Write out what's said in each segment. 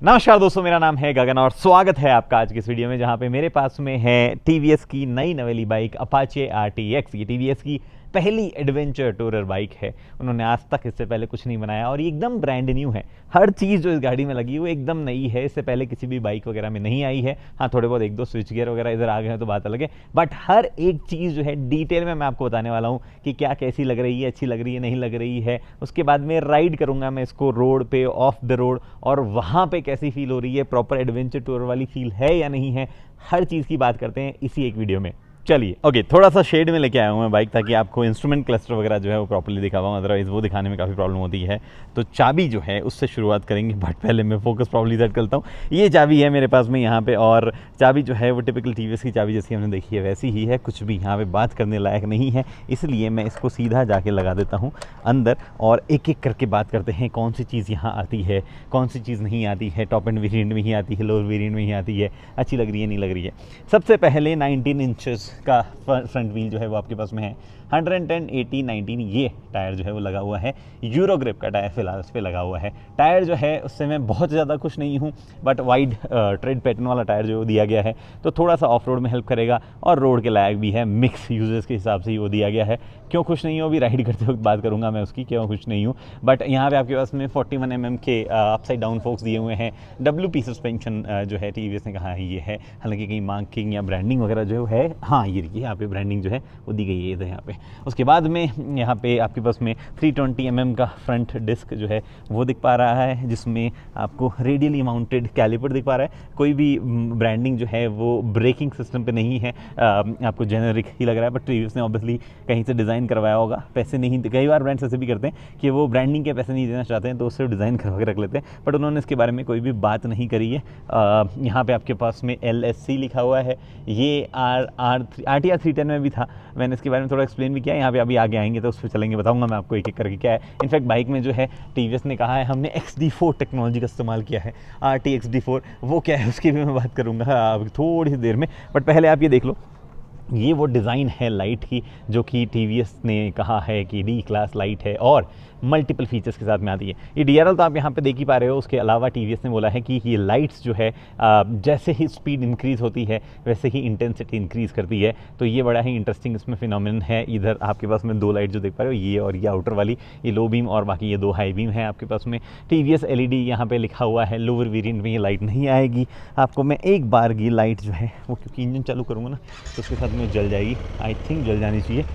नमस्कार दोस्तों, मेरा नाम है गगन और स्वागत है आपका आज की इस वीडियो में, जहां पे मेरे पास में है टीवीएस की नई नवेली बाइक अपाचे RTX। ये टीवीएस की पहली एडवेंचर टूरर बाइक है। उन्होंने आज तक इससे पहले कुछ नहीं बनाया और ये एकदम ब्रांड न्यू है। हर चीज़ जो इस गाड़ी में लगी हुई एकदम नई है, इससे पहले किसी भी बाइक वगैरह में नहीं आई है। हाँ, थोड़े बहुत एक दो स्विच गियर वगैरह इधर आ गए हैं तो बात अलग है, बट हर एक चीज़ जो है डिटेल में मैं आपको बताने वाला हूँ कि क्या कैसी लग रही है, अच्छी लग रही है, नहीं लग रही है। उसके बाद में राइड करूँगा मैं इसको रोड पे, ऑफ द रोड, और वहाँ पे कैसी फील हो रही है, प्रॉपर एडवेंचर टूर वाली फील है या नहीं है, हर चीज़ की बात करते हैं इसी एक वीडियो में। चलिए ओके, थोड़ा सा शेड में लेके आया हूँ मैं बाइक, ताकि आपको इंस्ट्रूमेंट क्लस्टर वगैरह जो है वो प्रॉपर्ली दिखा पाऊँ, अदरवाइज़ वो दिखाने में काफ़ी प्रॉब्लम होती है। तो चाबी जो है उससे शुरुआत करेंगे, बट पहले मैं फोकस प्रॉपर्ली सेट करता हूँ। ये चाबी है मेरे पास में यहाँ पे, और चाबी जो है वो टिपिकल टीवीएस की चाबी जैसी हमने देखी है वैसी ही है, कुछ भी यहाँ पे बात करने लायक नहीं है। इसलिए मैं इसको सीधा जाके लगा देता हूँ अंदर, और एक एक करके बात करते हैं कौन सी चीज़ यहाँ आती है, कौन सी चीज़ नहीं आती है, टॉप एंड वेरिएंट में ही आती है, लोअर वेरिएंट में ही आती है, अच्छी लग रही है नहीं लग रही है। सबसे पहले 19 इंचेस का फ्रंट व्हील जो है वो आपके पास में है। 110, 80, 19 ये टायर जो है वो लगा हुआ है। यूरो ग्रिप का टायर फिलहाल उस पर लगा हुआ है। टायर जो है उससे मैं बहुत ज़्यादा खुश नहीं हूँ, बट वाइड ट्रेड पैटर्न वाला टायर जो दिया गया है तो थोड़ा सा ऑफ रोड में हेल्प करेगा और रोड के लायक भी है। मिक्स यूजर्स के हिसाब से ही वो दिया गया है। क्यों खुश नहीं हूँ अभी राइड करते वक्त बात करूँगा मैं उसकी, क्यों खुश नहीं हूँ। बट यहाँ पे आपके पास में 41 mm के अपसाइड डाउन फोक्स दिए हुए हैं। WP सस्पेंशन जो है टीवीएस ने कहा है ये है, हालांकि कहीं मार्किंग या ब्रांडिंग वगैरह जो है, हाँ ये देखिए यहाँ पे ब्रांडिंग जो है वो दी गई है यहाँ पे। उसके बाद में यहाँ पे आपके पास में 320 mm का फ्रंट डिस्क जो है वो दिख पा रहा है, जिसमें आपको रेडियली माउंटेड कैलिपर दिख पा रहा है। कोई भी ब्रांडिंग जो है वो ब्रेकिंग सिस्टम पे नहीं है, आपको जेनरिक ही लग रहा है, बट टीवीएस ने ऑब्वियसली कहीं से डिज़ाइन करवाया होगा। पैसे नहीं, कई बार ब्रांड्स ऐसे भी करते हैं कि वो ब्रांडिंग के पैसे नहीं देना चाहते हैं तो उससे डिज़ाइन करवा के रख लेते हैं, बट उन्होंने इसके बारे में कोई भी बात नहीं करी है। यहाँ पे आपके पास में LSC लिखा हुआ है। ये RTR 310 में भी था, मैंने इसके बारे में थोड़ा एक्सप्लेन भी किया। यहाँ पे अभी आगे आएंगे तो उस पर चलेंगे, बताऊंगा मैं आपको एक एक करके क्या है। इनफैक्ट बाइक में जो है टीवीएस ने कहा है हमने XD4 टेक्नोलॉजी का इस्तेमाल किया है। RTXD4 वो क्या है उसकी भी मैं बात करूँगा थोड़ी सी देर में, बट पहले आप ये देख लो। ये वो डिज़ाइन है लाइट की जो कि टीवीएस ने कहा है कि D क्लास लाइट है और मल्टीपल फीचर्स के साथ में आती है। ये DRL तो आप यहाँ पे देख ही पा रहे हो। उसके अलावा टीवीएस ने बोला है कि ये लाइट्स जो है जैसे ही स्पीड इंक्रीज़ होती है वैसे ही इंटेंसिटी इंक्रीज़ करती है। तो ये बड़ा ही इंटरेस्टिंग इसमें फिनोमिनन है। इधर आपके पास में दो लाइट जो देख पा रहे हो, ये और ये आउटर वाली, ये लो बीम, और बाकी ये दो हाई बीम है आपके पास में। TVS LED यहाँ पे लिखा हुआ है। लोअर वेरिएंट में ये लाइट नहीं आएगी आपको। मैं एक बार की लाइट जो है वो, क्योंकि इंजन चालू करूँगा ना तो उसके साथ में जल जाएगी, आई थिंक जल जानी चाहिए,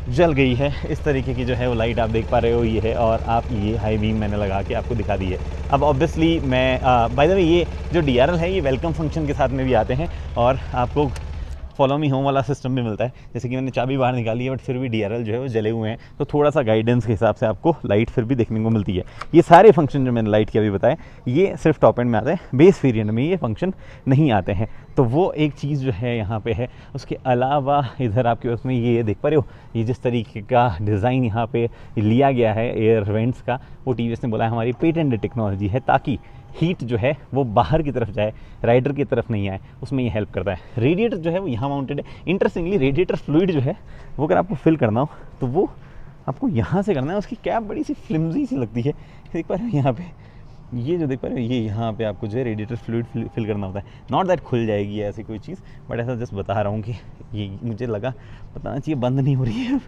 जल गई है। इस तरीके की जो है वो लाइट आप देख पा रहे हो ये है, और आप ये हाई बीम मैंने लगा के आपको दिखा दी है। अब ऑब्वियसली मैं बाय द वे ये जो DRL है ये वेलकम फंक्शन के साथ में भी आते हैं, और आपको फॉलो मी होम वाला सिस्टम भी मिलता है। जैसे कि मैंने चाबी बाहर निकाली है बट फिर भी DRL जो है वो जले हुए हैं, तो थोड़ा सा गाइडेंस के हिसाब से आपको लाइट फिर भी देखने को मिलती है। ये सारे फंक्शन जो मैंने लाइट के अभी बताए ये सिर्फ टॉप एंड में आते हैं, बेस वेरिएंट में ये फंक्शन नहीं आते हैं। तो वो एक चीज़ जो है यहाँ पे है। उसके अलावा इधर आपके उसमें ये देख पा रहे हो, ये जिस तरीके का डिज़ाइन यहाँ पे लिया गया है एयर वेंट्स का, वो टीवीएस ने बोला है हमारी पेटेंटेड टेक्नोलॉजी है, ताकि हीट जो है वो बाहर की तरफ जाए, राइडर की तरफ नहीं आए, उसमें ये हेल्प करता है। रेडिएटर जो है वो यहाँ माउंटेड है। इंटरेस्टिंगली रेडिएटर फ्लूइड जो है वो अगर आपको फिल करना हो तो वो आपको यहाँ से करना है। उसकी कैप बड़ी सी फ्लिमजी सी लगती है, देख पा रहे हो यहाँ पे, ये जो देख पा रहे हो, ये यहाँ पे आपको जो है रेडिएटर फ्लूइड फिल करना होता है। नॉट दैट खुल जाएगी ऐसी कोई चीज़, बट ऐसा जस्ट बता रहा हूँ कि ये मुझे लगा बताना चाहिए, बंद नहीं हो रही है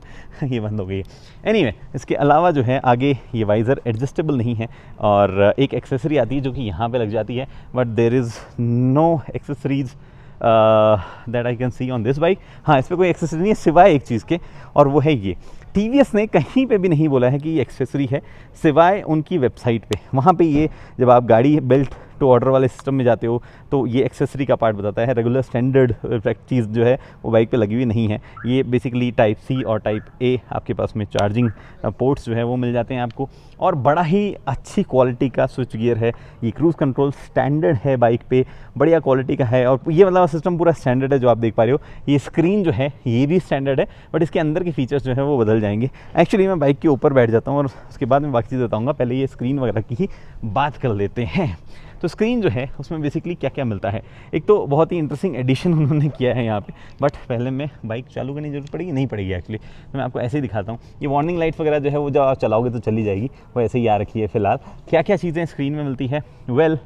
ये बंद हो गई है। एनीवे, इसके अलावा जो है आगे ये वाइज़र एडजस्टेबल नहीं है, और एक एक्सेसरी आती है जो कि यहाँ पे लग जाती है, but there is no accessories that I can see on this bike. हाँ, इस पर कोई एक्सेसरी नहीं है सिवाय एक चीज़ के, और वो है ये। टीवीएस ने कहीं पे भी नहीं बोला है कि ये एक्सेसरी है, सिवाय उनकी वेबसाइट पे। वहाँ पे ये जब आप गाड़ी बेल्ट टू ऑर्डर वाले सिस्टम में जाते हो तो ये एक्सेसरी का पार्ट बताता है। रेगुलर स्टैंडर्ड चीज़ जो है वो बाइक पे लगी हुई नहीं है। ये बेसिकली टाइप C और टाइप A आपके पास में चार्जिंग पोर्ट्स जो है वो मिल जाते हैं आपको, और बड़ा ही अच्छी क्वालिटी का स्विच गियर है। ये क्रूज़ कंट्रोल स्टैंडर्ड है बाइक पे, बढ़िया क्वालिटी का है, और ये मतलब सिस्टम पूरा स्टैंडर्ड है जो आप देख पा रहे हो। ये स्क्रीन जो है ये भी स्टैंडर्ड है, बट इसके अंदर के फीचर्स जो है वो बदल जाएंगे। एक्चुअली मैं बाइक के ऊपर बैठ जाता हूँ और उसके बाद मैं बाकी चीज़ बताऊँगा, पहले ये स्क्रीन वगैरह की ही बात कर लेते हैं। तो स्क्रीन जो है उसमें बेसिकली क्या क्या मिलता है। एक तो बहुत ही इंटरेस्टिंग एडिशन उन्होंने किया है यहाँ पे, बट पहले मैं बाइक चालू करने की जरूरत पड़ेगी, नहीं पड़ेगी एक्चुअली, तो मैं आपको ऐसे ही दिखाता हूँ। ये वार्निंग लाइट्स वगैरह जो है वो जब आप चलाओगे तो चली जाएगी, वो ऐसे ही आ रखी है फिलहाल। क्या क्या चीज़ें स्क्रीन में मिलती है, वेल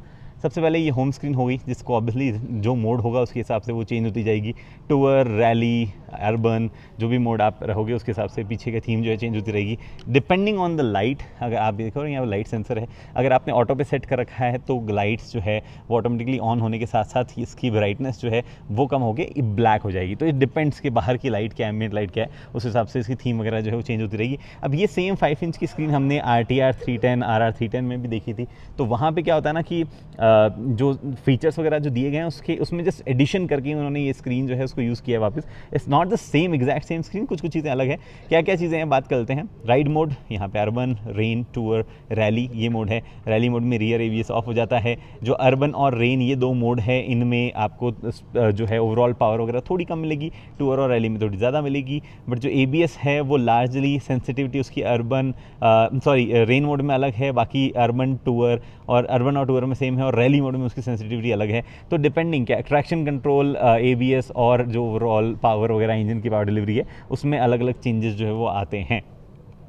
सबसे पहले ये होम स्क्रीन हो गई, जिसको ऑब्वियसली जो मोड होगा उसके हिसाब से वो चेंज होती जाएगी। टूर, रैली, अर्बन, जो भी मोड आप रहोगे उसके हिसाब से पीछे का थीम जो है चेंज होती रहेगी डिपेंडिंग ऑन द लाइट। अगर आप देखो यहाँ पर लाइट सेंसर है, अगर आपने ऑटो पे सेट कर रखा है तो लाइट्स जो है वो ऑटोमेटिकली ऑन होने के साथ साथ इसकी ब्राइटनेस जो है वो कम होकर ब्लैक हो जाएगी। तो इट डिपेंड्स कि बाहर की लाइट क्या है, एम्बिएंट लाइट क्या है, उस हिसाब से इसकी थीम वगैरह जो है वो चेंज होती रहेगी। अब ये सेम 5 इंच की स्क्रीन हमने RTR 310 RR 310 में भी देखी थी। तो वहाँ पे क्या होता है ना कि जो फीचर्स वगैरह जो दिए गए हैं उसमें जस्ट एडिशन करके उन्होंने ये स्क्रीन जो है उसको यूज़ किया वापस। It's not the same exact same screen, कुछ चीज़ें अलग है। क्या क्या चीज़ें हैं बात करते हैं। राइड मोड यहाँ पे अर्बन, रेन, टूर, रैली ये मोड है। रैली मोड में रियर ABS ऑफ हो जाता है। जो अर्बन और रेन ये 2 मोड है, इनमें आपको जो है ओवरऑल पावर वगैरह थोड़ी कम मिलेगी, टूर और रैली में थोड़ी ज़्यादा मिलेगी। बट जो ABS है वो लार्जली सेंसिटिविटी उसकी रेन मोड में अलग है, बाकी अर्बन और टूर में सेम है, और रैली मोड में उसकी सेंसिटिविटी अलग है। तो डिपेंडिंग क्या ट्रैक्शन कंट्रोल, ABS और जो ओवरऑल पावर वगैरह इंजन की पावर डिलीवरी है उसमें अलग अलग चेंजेस जो है वो आते हैं।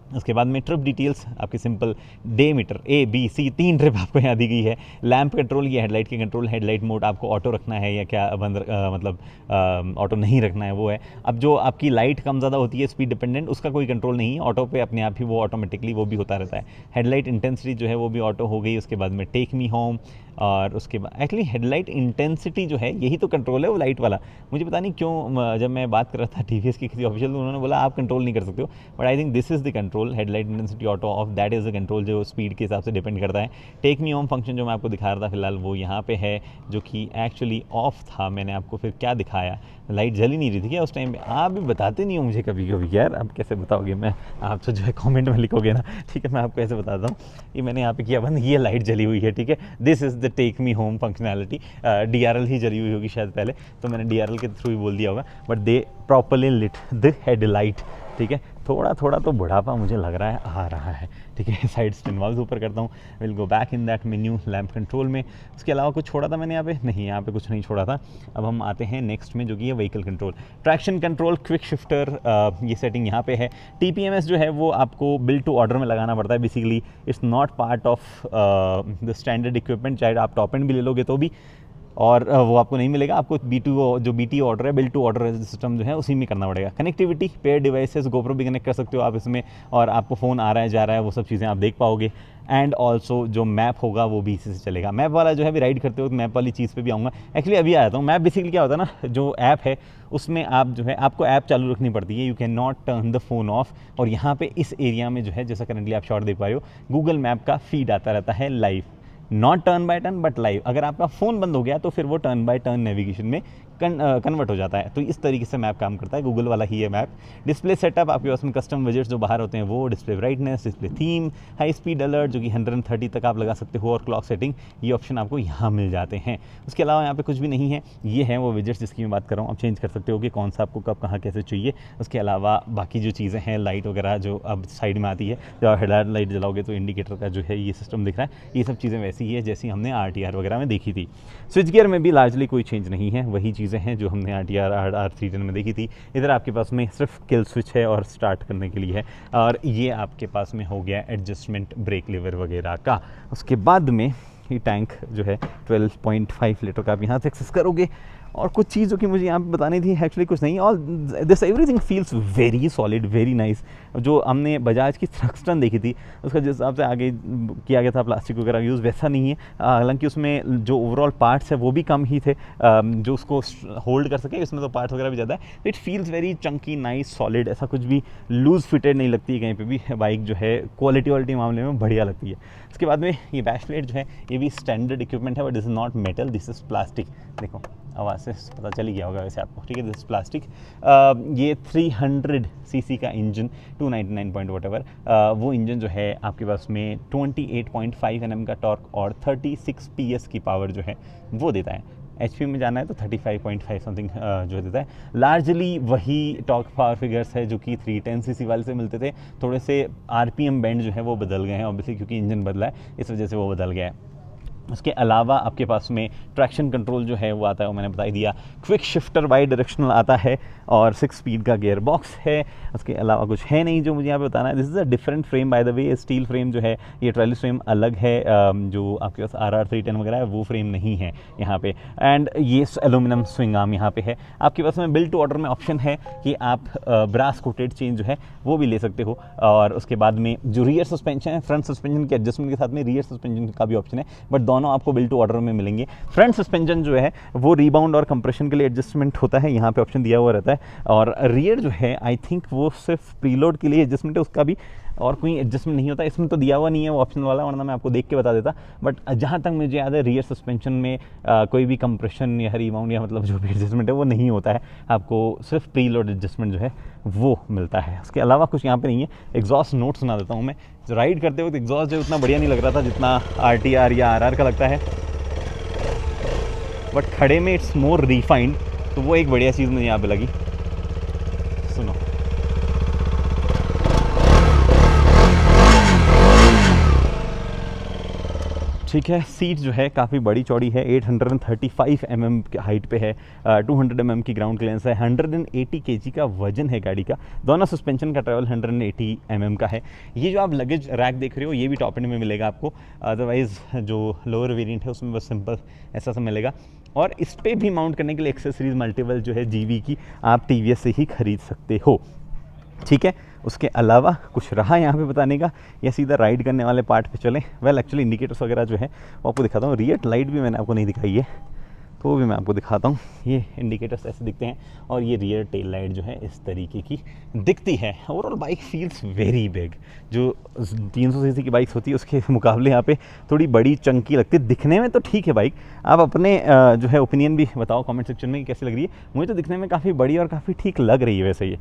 उसके बाद में ट्रिप डिटेल्स आपकी simple day meter ABC 3 trip आपको यहाँ दी गई है। लैंप कंट्रोल, ये हेडलाइट के कंट्रोल, हेडलाइट मोड आपको ऑटो रखना है या क्या बंद मतलब ऑटो नहीं रखना है वो है। अब जो आपकी लाइट कम ज़्यादा होती है स्पीड डिपेंडेंट, उसका कोई कंट्रोल नहीं है, ऑटो पे अपने आप ही वो ऑटोमेटिकली वो भी होता रहता है। हेडलाइट इंटेंसिटी जो है वो भी ऑटो हो गई। उसके बाद में टेक मी होम, और उसके बाद एक्चुअली हेडलाइट इंटेंसिटी जो है यही तो कंट्रोल है वो लाइट वाला। मुझे पता नहीं क्यों जब मैं बात कर रहा था TVS की किसी ऑफिशियल तो उन्होंने बोला आप कंट्रोल नहीं कर सकते हो, but I think this is the control. Headlight intensity auto of, that is the control जो स्पीड के हिसाब से डिपेंड करता है। टेक मी होम फंक्शन जो मैं आपको दिखा रहा था फिलहाल वो यहाँ पे है, जो कि एक्चुअली ऑफ था। मैंने आपको फिर क्या दिखाया, लाइट जल ही नहीं रही थी क्या उस टाइम पे? आप भी बताते नहीं हो मुझे कभी कभी यार, अब कैसे बताओगे? मैं आप तो जो है कमेंट में लिखोगे ना, ठीक है, मैं आपको ऐसे बताता हूँ। ये मैंने यहाँ पे किया बंद, ये लाइट जली हुई है, ठीक है। This is the take me home functionality. DRL ही जली हुई होगी शायद पहले, तो मैंने DRL के थ्रू ही बोल दिया होगा, but they properly lit the headlight, ठीक है। थोड़ा थोड़ा तो बुढ़ापा मुझे लग रहा है आ रहा है, ठीक है। साइड स्टैंड वाल्व ऊपर करता हूँ, will go back in that menu lamp control में। उसके अलावा कुछ छोड़ा था मैंने यहाँ पे? नहीं, यहाँ पे कुछ नहीं छोड़ा था। अब हम आते हैं नेक्स्ट में, जो कि है vehicle control, traction control, quick shifter, ये सेटिंग यहाँ पे है। TPMS जो है वो आपको बिल्ड टू ऑर्डर में लगाना पड़ता है। Basically it's not part of the standard equipment, चाहे आप टॉप एंड भी ले लोगे तो भी, और वो आपको नहीं मिलेगा। आपको जो BT ऑर्डर है, बिल्ड टू ऑर्डर सिस्टम जो है उसी में करना पड़ेगा। कनेक्टिविटी, पेयर डिवाइसेस, GoPro भी कनेक्ट कर सकते हो आप इसमें, और आपको फ़ोन आ रहा है जा रहा है वो सब चीज़ें आप देख पाओगे। एंड ऑल्सो जो मैप होगा वो भी इसी से चलेगा। मैप वाला जो है भी राइड करते हो तो मैप वाली चीज़ पे भी आऊँगा। एक्चुअली अभी आया था हूँ। मैप बेसिकली क्या होता है ना, जो ऐप है उसमें आप जो है आपको ऐप चालू रखनी पड़ती है, you can not turn the phone of. और यहाँ पे इस एरिया में जो है, जैसा करंटली आप शॉट देख पा रहे हो, गूगल मैप का फीड आता रहता है live, not turn by turn but live. अगर आपका फ़ोन बंद हो गया तो फिर वो टर्न बाय टर्न नेविगेशन में कन्वर्ट हो जाता है। तो इस तरीके से मैप काम करता है, गूगल वाला ही है मैप। डिस्प्ले सेटअप आपके पास में कस्टम विजेट्स जो बाहर होते हैं वो, display brightness, display theme, high speed alert जो कि 130 तक आप लगा सकते हो, और क्लॉक सेटिंग, ये ऑप्शन आपको यहाँ मिल जाते हैं। उसके अलावा यहाँ पे कुछ भी नहीं है। ये है वो विजेट्स जिसकी मैं बात कर रहा हूँ। आप चेंज कर सकते हो कि कौन सा आपको कब कहाँ कैसे चाहिए। उसके अलावा बाकी जो चीज़ें हैं, लाइट वगैरह जो अब साइड में आती है, जब आप हेडलाइट लाइट जलाओगे तो इंडिकेटर का जो है ये सिस्टम दिख रहा है, ये सब चीज़ें वैसी ही है जैसी हमने RTR वगैरह में देखी थी। स्विच गियर में भी लार्जली कोई चेंज नहीं है, वही चीज़ें हैं जो हमने RTR RR 310 में देखी थी। इधर आपके पास में सिर्फ किल स्विच है और स्टार्ट करने के लिए है, और ये आपके पास में हो गया एडजस्टमेंट ब्रेक लीवर वगैरह का। उसके बाद में ये टैंक जो है 12.5 लीटर का आप यहाँ से एक्सेस करोगे। और कुछ चीज़ों की मुझे यहाँ पे बतानी थी, एक्चुअली कुछ नहीं, all this everything feels very solid, very nice. जो हमने बजाज की थ्रक्स्टन देखी थी उसका जिस हिसाब से आगे किया गया था प्लास्टिक वगैरह यूज़, वैसा नहीं है। हालांकि उसमें जो ओवरऑल पार्ट्स है वो भी कम ही थे जो उसको होल्ड कर सके, इसमें तो पार्ट्स वगैरह भी ज़्यादा है। तो it feels very Chunky, nice, solid, ऐसा कुछ भी लूज़ फिटेड नहीं लगती है कहीं पर भी। बाइक जो है क्वालिटी मामले में बढ़िया लगती है। उसके बाद में ये बैश प्लेट जो है ये भी स्टैंडर्ड इक्विपमेंट है, but this is not metal, this is plastic. देखो आवाज़ से पता चल ही गया होगा वैसे आपको, ठीक है, दिस प्लास्टिक। ये 300 सीसी का इंजन, 299 पॉइंट वटेवर, वो इंजन जो है आपके पास में 28.5 Nm का टॉर्क और 36 PS की पावर जो है वो देता है। HP में जाना है तो 35.5 समथिंग जो देता है। लार्जली वही टॉर्क पावर फिगर्स है जो कि 310 सीसी वाले से मिलते थे। थोड़े से RPM बैंड जो है वो बदल गए हैं ऑब्वियसली, क्योंकि इंजन बदला है, इस वजह से वो बदल गया है। उसके अलावा आपके पास में ट्रैक्शन कंट्रोल जो है वो आता है, वो मैंने बता ही दिया। क्विक शिफ्टर बाई डायरेक्शनल आता है और 6 स्पीड का गियर बॉक्स है। उसके अलावा कुछ है नहीं जो मुझे यहाँ पे बताना है। This is a different frame by the way, steel frame जो है ये ट्रेलिस फ्रेम अलग है, जो आपके पास RR 310 वगैरह है वो फ्रेम नहीं है यहाँ पे। एंड ये एलुमिनियम स्विंग आर्म यहाँ पे है। आपके पास में बिल्ट टू ऑर्डर में ऑप्शन है कि आप ब्रास कोटेड चेन जो है वो भी ले सकते हो। और उसके बाद में जो रियर सस्पेंशन है, फ्रंट सस्पेंशन के एडजस्टमेंट के साथ में रियर सस्पेंशन का भी ऑप्शन है, बट दोनों आपको बिल्ट टू ऑर्डर में मिलेंगे। फ्रंट सस्पेंशन जो है वो रिबाउंड और कंप्रेशन के लिए एडजस्टमेंट होता है, यहाँ पे ऑप्शन दिया हुआ रहता है। और रियर जो है आई थिंक वो सिर्फ प्रीलोड के लिए एडजस्टमेंट है, उसका भी और कोई एडजस्टमेंट नहीं होता। इसमें तो दिया हुआ नहीं है वो ऑप्शन वाला, वरना मैं आपको देख के बता देता। बट जहाँ तक मुझे याद है रियर सस्पेंशन में कोई भी कंप्रेशन या रिबाउंड या मतलब जो भी एडजस्टमेंट है वो नहीं होता है, आपको सिर्फ प्रीलोड एडजस्टमेंट जो है वो मिलता है। उसके अलावा कुछ यहाँ पे नहीं है। एग्जॉस्ट नोट सुना देता हूँ मैं। राइड करते वक्त एग्जॉस्ट जो उतना बढ़िया नहीं लग रहा था जितना RTR या RR का लगता है, बट खड़े में इट्स मोर रिफाइंड, तो वो एक बढ़िया चीज़ मुझे यहाँ पे लगी। सुनो, ठीक है। सीट जो है काफ़ी बड़ी चौड़ी है, 835 mm की हाइट पे है, 200 mm की ग्राउंड क्लियरेंस है, 180 kg का वजन है गाड़ी का। दोनों सस्पेंशन का ट्रैवल 180 mm का है। ये जो आप लगेज रैक देख रहे हो ये भी टॉप एंड में मिलेगा आपको, अदरवाइज़ जो लोअर वेरिएंट है उसमें बस सिंपल ऐसा सा मिलेगा। और इस पर भी माउंट करने के लिए एक्सेसरीज मल्टीपल जो है GV की आप TVS से ही खरीद सकते हो, ठीक है। उसके अलावा कुछ रहा यहाँ पे बताने का या सीधा राइड करने वाले पार्ट पे चलें? वेल एक्चुअली इंडिकेटर्स वगैरह जो है वो आपको दिखाता हूँ। रियर लाइट भी मैंने आपको नहीं दिखाई है, तो वो भी मैं आपको दिखाता हूँ। ये इंडिकेटर्स ऐसे दिखते हैं और ये रियर टेल लाइट जो है इस तरीके की दिखती है। Overall bike feels very big. जो 300 cc की बाइक्स होती है उसके मुकाबले यहाँ पे थोड़ी बड़ी चंकी लगती है। दिखने में तो ठीक है बाइक, आप अपने जो है ओपिनियन भी बताओ कमेंट सेक्शन में कि कैसी लग रही है। मुझे तो दिखने में काफ़ी बड़ी और काफ़ी ठीक लग रही है वैसे ये।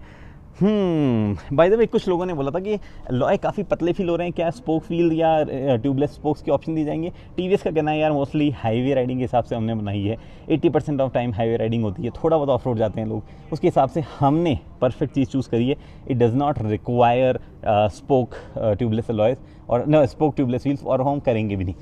बाय द वे कुछ लोगों ने बोला था कि लॉय काफ़ी पतले फील हो रहे हैं, क्या स्पोक फील या ट्यूबलेस स्पोक्स के ऑप्शन दिए जाएंगे? TVS का कहना है यार मोस्टली हाईवे राइडिंग के हिसाब से हमने बनाई है, 80% ऑफ टाइम हाईवे राइडिंग होती है, थोड़ा बहुत ऑफ रोड जाते हैं लोग, उसके हिसाब से हमने परफेक्ट चीज़ चूज़ करी है। It does not require spoke tubeless alloys और नो स्पोक ट्यूबलेस व्हील्स, और हम करेंगे भी नहीं।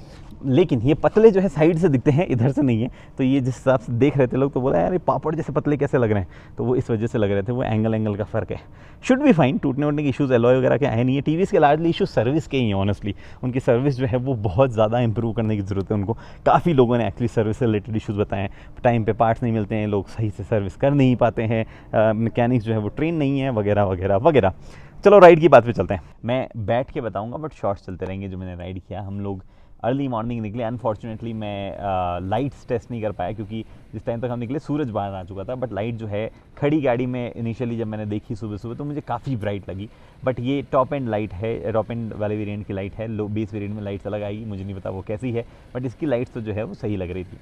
लेकिन ये पतले जो है साइड से दिखते हैं, इधर से नहीं है, तो ये जिस हिसाब से देख रहे थे लोग तो बोला यार ये पापड़ जैसे पतले कैसे लग रहे हैं, तो वो इस वजह से लग रहे थे, वो एंगल का फ़र्क है। शुड बी फाइन, टूटने वूटने के इशूज़ एलॉय वगैरह के आए नहीं है। TVS के लार्जली इशू सर्विस के ही हैं ऑनेस्टली। उनकी सर्विस जो है वो बहुत ज़्यादा इंप्रूव करने की ज़रूरत है उनको। काफ़ी लोगों ने एक्चुअली सर्विस से रिलेटेड इशूज़ बताए हैं, टाइम पे पार्ट्स नहीं मिलते हैं, लोग सही से सर्विस कर नहीं पाते हैं, मैकेनिक्स जो है वो ट्रेन नहीं है, वगैरह वगैरह वगैरह। चलो राइड की बात पे चलते हैं। मैं बैठ के बताऊंगा बट शॉर्ट्स चलते रहेंगे जो मैंने राइड किया। हम लोग अर्ली मॉर्निंग निकले। अनफॉर्चुनेटली मैं लाइट्स टेस्ट नहीं कर पाया क्योंकि जिस टाइम तक हम निकले सूरज बाहर आ चुका था, बट लाइट जो है खड़ी गाड़ी में इनिशियली जब मैंने देखी सुबह सुबह तो मुझे काफ़ी ब्राइट लगी। बट ये टॉप एंड लाइट है, टॉप एंड वाले वेरिएंट की लाइट है, लो बेस वेरिएंट में लाइट्स अलग आएगी, मुझे नहीं पता वो कैसी है, बट इसकी लाइट्स तो जो है वो सही लग रही थी।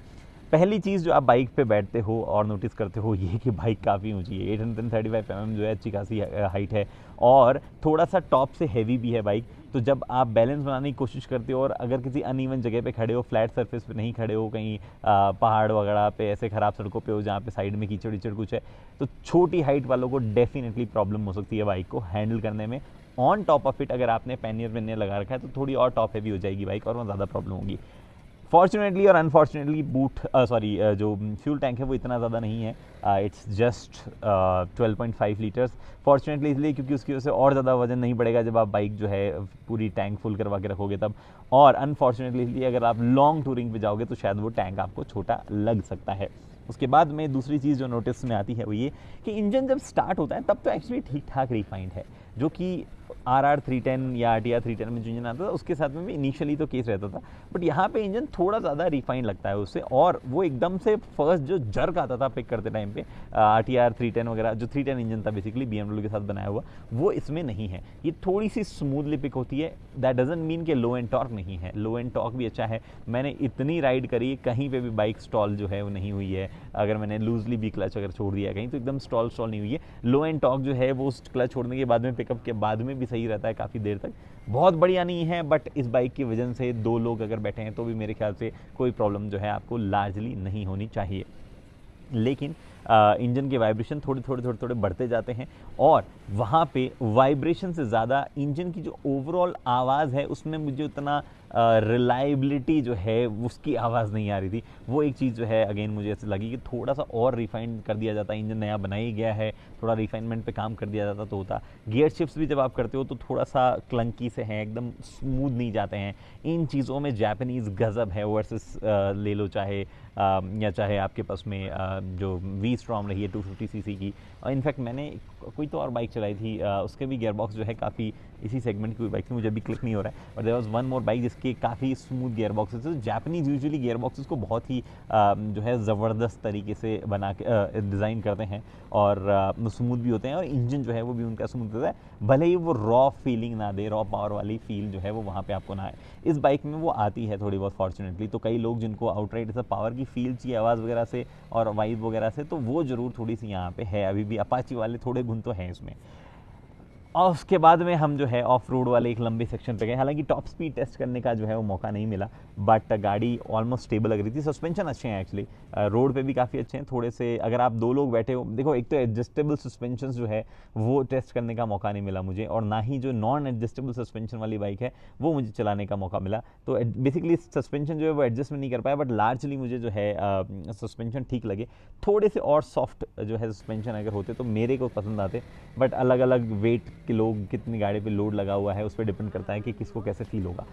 पहली चीज़ जो आप बाइक पे बैठते हो और नोटिस करते हो ये कि बाइक काफ़ी ऊंची है, 835 mm जो है अच्छी खासी हाइट है और थोड़ा सा टॉप से हैवी भी है बाइक। तो जब आप बैलेंस बनाने की कोशिश करते हो और अगर किसी अनइवन जगह पे खड़े हो, फ्लैट सरफेस पे नहीं खड़े हो, कहीं पहाड़ वगैरह पे ऐसे ख़राब सड़कों पे हो जहाँ पे साइड में कीचड़ कीचड़ कुछ है, तो छोटी हाइट वालों को डेफिनेटली प्रॉब्लम हो सकती है बाइक को हैंडल करने में। ऑन टॉप ऑफ इट अगर आपने पैनियर वेनियर लगा रखा है तो थोड़ी और टॉप हैवी हो जाएगी बाइक और वहाँ ज़्यादा प्रॉब्लम होगी। फॉर्चुनेटली और अनफॉर्चुनेटली जो फ्यूल टैंक है वो इतना ज़्यादा नहीं है, इट्स जस्ट 12.5 लीटर्स। फॉर्चुनेटली इसलिए क्योंकि उसकी वजह से और ज़्यादा वजन नहीं बढ़ेगा जब आप बाइक जो है पूरी टैंक फुल करवा के रखोगे तब, और अनफॉर्चुनेटली इसलिए अगर आप लॉन्ग टूरिंग पे जाओगे तो शायद वो टैंक आपको छोटा लग सकता है। उसके बाद में दूसरी चीज़ जो नोटिस में आती है वो ये कि इंजन जब स्टार्ट होता है तब तो एक्चुअली ठीक ठाक रिफाइंड है, जो कि RR 310 या RTR 310 में जो इंजन आता था उसके साथ में भी इनिशियली तो केस रहता था, बट यहाँ पे इंजन थोड़ा ज़्यादा रिफाइंड लगता है उससे, और वो एकदम से फर्स्ट जो जर्क आता था पिक करते टाइम पे RTR 310 वगैरह जो 310 इंजन था बेसिकली BMW के साथ बनाया हुआ, वो इसमें नहीं है। ये थोड़ी सी स्मूथली पिक होती है। दैट डजंट मीन कि लो एंड टॉर्क नहीं है, लो एंड टॉर्क भी अच्छा है। मैंने इतनी राइड करी, कहीं पर भी बाइक स्टॉल जो है वो नहीं हुई है। अगर मैंने लूजली भी क्लच अगर छोड़ दिया कहीं तो एकदम स्टॉल नहीं हुई है। लो एंड टॉर्क जो है वो क्लच छोड़ने के बाद में पिकअप के बाद में भी सही रहता है काफ़ी देर तक। बहुत बढ़िया नहीं है, बट इस बाइक की वजह से 2 लोग अगर बैठे हैं तो भी मेरे ख्याल से कोई प्रॉब्लम जो है आपको लार्जली नहीं होनी चाहिए। लेकिन इंजन के वाइब्रेशन थोड़े बढ़ते जाते हैं, और वहाँ पे वाइब्रेशन से ज़्यादा इंजन की जो ओवरऑल आवाज़ है उसमें मुझे उतना रिलायबिलिटी जो है उसकी आवाज़ नहीं आ रही थी। वो एक चीज़ जो है अगेन मुझे ऐसे लगी कि थोड़ा सा और रिफाइन कर दिया जाता, इंजन नया बनाया ही गया है, थोड़ा रिफाइनमेंट पे काम कर दिया जाता तो होता। गियर शिफ्ट्स भी जब आप करते हो तो थोड़ा सा क्लंकी से हैं, एकदम स्मूथ नहीं जाते हैं। इन चीज़ों में जापानीज़ गज़ब है वर्सेस ले लो चाहे या चाहे आपके पास में जो वी स्ट्रॉम रही है 250 सीसी की। और इनफैक्ट मैंने कोई तो और बाइक चलाई थी, उसके भी गियर बॉक्स जो है काफ़ी इसी सेगमेंट की कोई बाइक थी, मुझे अभी क्लिक नहीं हो रहा है, और there was one more bike जिसके काफ़ी स्मूथ गियर बॉक्सेस। तो जापानीज यूजुअली गियर बॉक्सेस को बहुत ही जो है ज़बरदस्त तरीके से बना के डिज़ाइन करते हैं, और स्मूथ भी होते हैं, और इंजन जो है वो भी उनका स्मूथ होता है, भले ही वो रॉ फीलिंग ना दे, रॉ पावर वाली फील जो है वो वहाँ पे आपको ना आए। इस बाइक में वो आती है थोड़ी बहुत फॉर्चुनेटली। तो कई लोग जिनको आउटराइट ऐसा पावर की फील चाहिए आवाज़ वगैरह से और वाइब वगैरह से, तो वो ज़रूर थोड़ी सी यहाँ पे है। अभी भी अपाची वाले थोड़े गुण तो हैं इसमें। और उसके बाद में हम जो है ऑफ रोड वाले एक लंबे सेक्शन पे गए। हालांकि टॉप स्पीड टेस्ट करने का जो है वो मौका नहीं मिला, बट गाड़ी ऑलमोस्ट स्टेबल लग रही थी। सस्पेंशन अच्छे हैं एक्चुअली, रोड पे भी काफ़ी अच्छे हैं। थोड़े से अगर आप 2 लोग बैठे हो, देखो एक तो एडजस्टेबल सस्पेंशन जो है वो टेस्ट करने का मौका नहीं मिला मुझे, और ना ही जो नॉन एडजस्टेबल सस्पेंशन वाली बाइक है वो मुझे चलाने का मौका मिला। तो बेसिकली सस्पेंशन जो है वो एडजस्ट में नहीं कर पाया, बट लार्जली मुझे जो है सस्पेंशन ठीक लगे। थोड़े से और सॉफ्ट जो है सस्पेंशन अगर होते तो मेरे को पसंद आते, बट अलग अलग वेट के लोग, कितनी गाड़ी पे लोड लगा हुआ है उस पर डिपेंड करता है कि किसको कैसे फील होगा।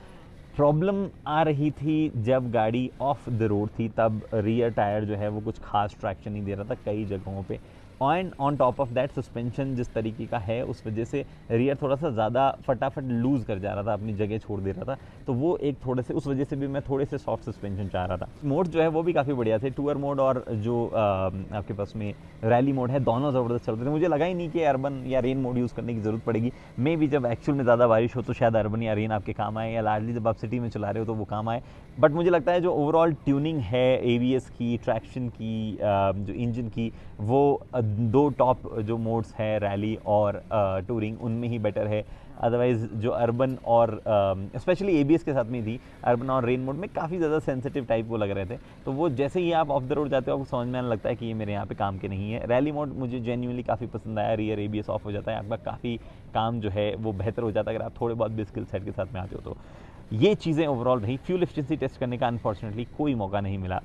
प्रॉब्लम आ रही थी जब गाड़ी ऑफ द रोड थी, तब रियर टायर जो है वो कुछ खास ट्रैक्शन नहीं दे रहा था कई जगहों पे, and on top of that suspension जिस तरीके का है उस वजह से रियर थोड़ा सा ज़्यादा फटाफट लूज़ कर जा रहा था, अपनी जगह छोड़ दे रहा था। तो वो एक थोड़े से उस वजह से भी मैं थोड़े से सॉफ्ट सस्पेंशन चाह रहा था। मोड जो है वो भी काफ़ी बढ़िया थे, टूर मोड और जो आपके पास में रैली मोड है, दोनों ज़बरदस्त चल रहे थे। मुझे लगा ही नहीं कि अर्बन या रेन मोड यूज़ करने की ज़रूरत पड़ेगी। मे भी जब एक्चुअल में ज़्यादा बारिश हो तो शायद अर्बन या रेन आपके काम आए, या लार्जली जब आप सिटी में चला रहे हो तो वो काम आए। बट मुझे लगता है जो ओवरऑल ट्यूनिंग है ABS की, ट्रैक्शन की, जो इंजन की, वो 2 टॉप जो मोड्स हैं रैली और टूरिंग, उनमें ही बेटर है। अदरवाइज़ जो अर्बन और स्पेशली ABS के साथ में थी, अर्बन और रेन मोड में काफ़ी ज़्यादा सेंसिटिव टाइप वो लग रहे थे। तो वो जैसे ही आप ऑफ द रोड जाते हो आपको समझ में आने लगता है कि ये मेरे यहाँ पे काम के नहीं है। रैली मोड मुझे जेन्युइनली काफ़ी पसंद आया, रियर ABS ऑफ हो जाता है, आपका काफ़ी काम जो है वो बेहतर हो जाता है अगर आप थोड़े बहुत भी स्किल सेट के साथ में आते हो तो। ये चीज़ें ओवरऑल रही। फ्यूल एफिशिएंसी टेस्ट करने का अनफॉर्चुनेटली कोई मौका नहीं मिला।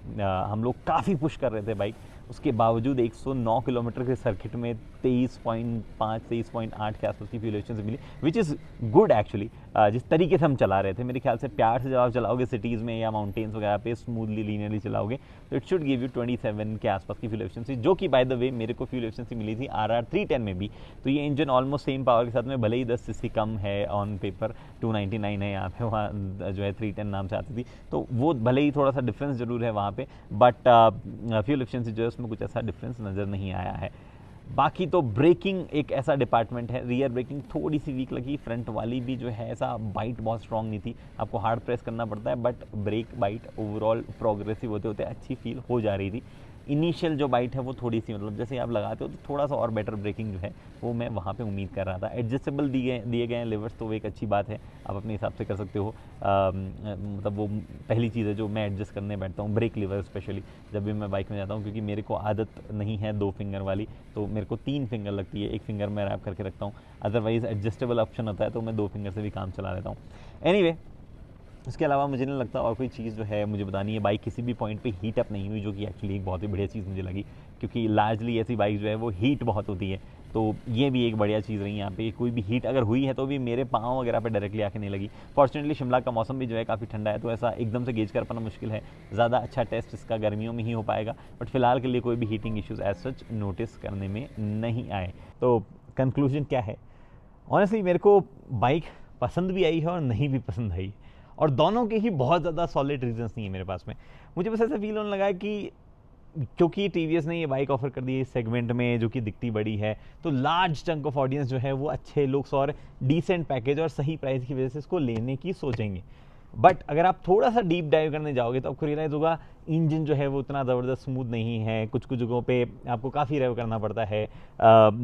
हम लोग काफ़ी पुश कर रहे थे बाइक, उसके बावजूद 109 किलोमीटर के सर्किट में 23.5 23.8 के आसपास की फ्यूल एफिशिएंसी मिली, विच इज़ गुड एक्चुअली। जिस तरीके से हम चला रहे थे, मेरे ख्याल से प्यार से जब आप चलाओगे सिटीज़ में या माउंटेन्स वगैरह पे स्मूथली लीनियरली चलाओगे तो इट शुड गिव यू 27 के आसपास की फ्यूल एफिशिएंसी, जो कि बाय द वे मेरे को फ्यूल एफिशिएंसी मिली थी RR 310 में भी। तो ये इंजन ऑलमोस्ट सेम पावर के साथ में, भले ही 10 सीसी कम है ऑन पेपर, 299 है यहाँ पे, वहाँ जो है 310 नाम से आती थी, तो वो भले ही थोड़ा सा डिफरेंस जरूर है वहाँ पे, बट फ्यूल एफिशिएंसी जो है उसमें कुछ ऐसा डिफरेंस नज़र नहीं आया है। बाकी तो ब्रेकिंग एक ऐसा डिपार्टमेंट है, रियर ब्रेकिंग थोड़ी सी वीक लगी, फ्रंट वाली भी जो है ऐसा बाइट बहुत स्ट्रॉन्ग नहीं थी, आपको हार्ड प्रेस करना पड़ता है, but brake bite overall progressive होते होते अच्छी फील हो जा रही थी। इनिशियल जो बाइट है वो थोड़ी सी, मतलब जैसे आप लगाते हो तो थोड़ा सा और बेटर ब्रेकिंग जो है वो मैं वहाँ पे उम्मीद कर रहा था। एडजस्टेबल दिए गए हैं लिवर्स, तो वो एक अच्छी बात है, आप अपने हिसाब से कर सकते हो। मतलब वो पहली चीज़ है जो मैं एडजस्ट करने बैठता हूँ, ब्रेक लिवर स्पेशली जब भी मैं बाइक में जाता हूँ, क्योंकि मेरे को आदत नहीं है 2 फिंगर वाली, तो मेरे को 3 फिंगर लगती है, 1 फिंगर मैं रैप करके रखता हूँ। अदरवाइज़ एडजस्टेबल ऑप्शन होता है तो मैं 2 फिंगर से भी काम चला लेता हूँ। एनीवे, उसके अलावा मुझे नहीं लगता और कोई चीज़ जो है मुझे बतानी है। बाइक किसी भी पॉइंट पे हीट अप नहीं हुई, जो कि एक्चुअली एक बहुत ही बढ़िया चीज़ मुझे लगी, क्योंकि लार्जली ऐसी बाइक जो है वो हीट बहुत होती है, तो ये भी एक बढ़िया चीज़ रही यहाँ पे। कोई भी हीट अगर हुई है तो भी मेरे पाँव वगैरह पे डायरेक्टली आके नहीं लगी। फॉर्चुनेटली शिमला का मौसम भी जो है काफ़ी ठंडा है, तो ऐसा एकदम से गेज कर पाना मुश्किल है, ज़्यादा अच्छा टेस्ट इसका गर्मियों में ही हो पाएगा, बट फिलहाल के लिए कोई भी heating issues as such notice करने में नहीं आए। तो कंक्लूजन क्या है, ऑनेस्टली मेरे को बाइक पसंद भी आई है और नहीं भी पसंद आई, और दोनों के ही बहुत ज़्यादा सॉलिड रीजंस नहीं है मेरे पास में। मुझे बस ऐसा फील होने लगा है कि क्योंकि TVS ने ये बाइक ऑफर कर दी है इस सेगमेंट में जो कि दिखती बड़ी है, तो लार्ज चंक ऑफ ऑडियंस जो है वो अच्छे लुक्स और डिसेंट पैकेज और सही प्राइस की वजह से इसको लेने की सोचेंगे। बट अगर आप थोड़ा सा डीप डाइव करने जाओगे तो आपको रियलाइज होगा इंजन जो है वो उतना ज़बरदस्त स्मूथ नहीं है, कुछ कुछ जगहों पे आपको काफ़ी रेव करना पड़ता है।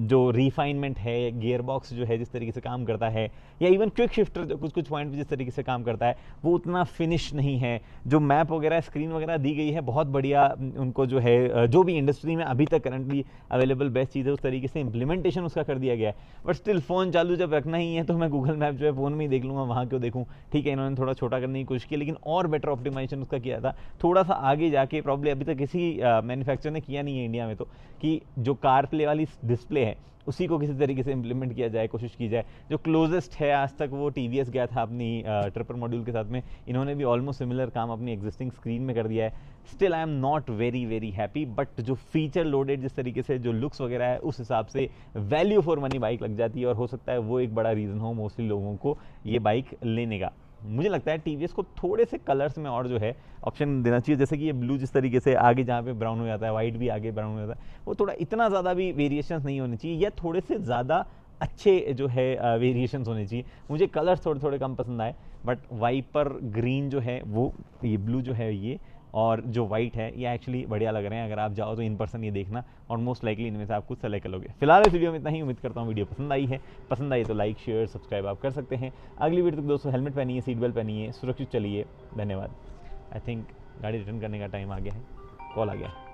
जो रिफाइनमेंट है, गियर बॉक्स जो है जिस तरीके से काम करता है, या इवन क्विक शिफ्टर जो कुछ कुछ पॉइंट पे जिस तरीके से काम करता है वो उतना फिनिश नहीं है। जो मैप वगैरह स्क्रीन वगैरह दी गई है बहुत बढ़िया, उनको जो है जो भी इंडस्ट्री में अभी तक करंटली अवेलेबल बेस्ट चीज़ है उस तरीके से इंप्लीमेंटेशन उसका कर दिया गया है। बट स्टिल फ़ोन चालू जब रखना ही है तो मैं गूगल मैप जो है फ़ोन में ही देख लूँगा, वहाँ क्यों देखूँ। ठीक है, इन्होंने थोड़ा छोटा करने की कोशिश की लेकिन और बेटर ऑप्टिमाइजेशन उसका किया था। थोड़ा सा आगे जाके प्रॉब्लम अभी तक किसी मैन्युफैक्चरर ने किया नहीं है इंडिया में, तो कि जो कार प्ले वाली डिस्प्ले है उसी को किसी तरीके से इंप्लीमेंट किया जाए, कोशिश की जाए। जो क्लोजेस्ट है आज तक वो टीवीएस गया था अपनी ट्रिपर मॉड्यूल के साथ में, इन्होंने भी ऑलमोस्ट सिमिलर काम अपनी एग्जिस्टिंग स्क्रीन में कर दिया है। Still I am not very very happy, but जो फीचर लोडेड जिस तरीके से जो लुक्स वगैरह है उस हिसाब से वैल्यू फॉर मनी बाइक लग जाती है, और हो सकता है वो एक बड़ा रीज़न हो मोस्टली लोगों को ये बाइक लेने का। मुझे लगता है टीवीएस को थोड़े से कलर्स में और जो है ऑप्शन देना चाहिए, जैसे कि ये ब्लू जिस तरीके से आगे जहाँ पे ब्राउन हो जाता है, वाइट भी आगे ब्राउन हो जाता है, वो थोड़ा इतना ज़्यादा भी वेरिएशंस नहीं होने चाहिए, या थोड़े से ज़्यादा अच्छे जो है वेरिएशंस होने चाहिए। मुझे कलर्स थोड़े थोड़े कम पसंद आए, बट वाइपर ग्रीन जो है वो, ये ब्लू जो है ये, और जो वाइट है ये एक्चुअली बढ़िया लग रहे हैं। अगर आप जाओ तो इन पर्सन ये देखना, और मोस्ट लाइकली इनमें से आप कुछ सेलेक्ट करोगे। फिलहाल इस वीडियो में इतना ही, उम्मीद करता हूँ वीडियो पसंद आई है। पसंद आई तो लाइक शेयर सब्सक्राइब आप कर सकते हैं। अगली वीडियो तक दोस्तों हेलमेट पहनिए, सीट बेल्ट पहनिए, सुरक्षित चलिए। धन्यवाद। आई थिंक गाड़ी रिटर्न करने का टाइम आ गया है, कॉल आ गया है।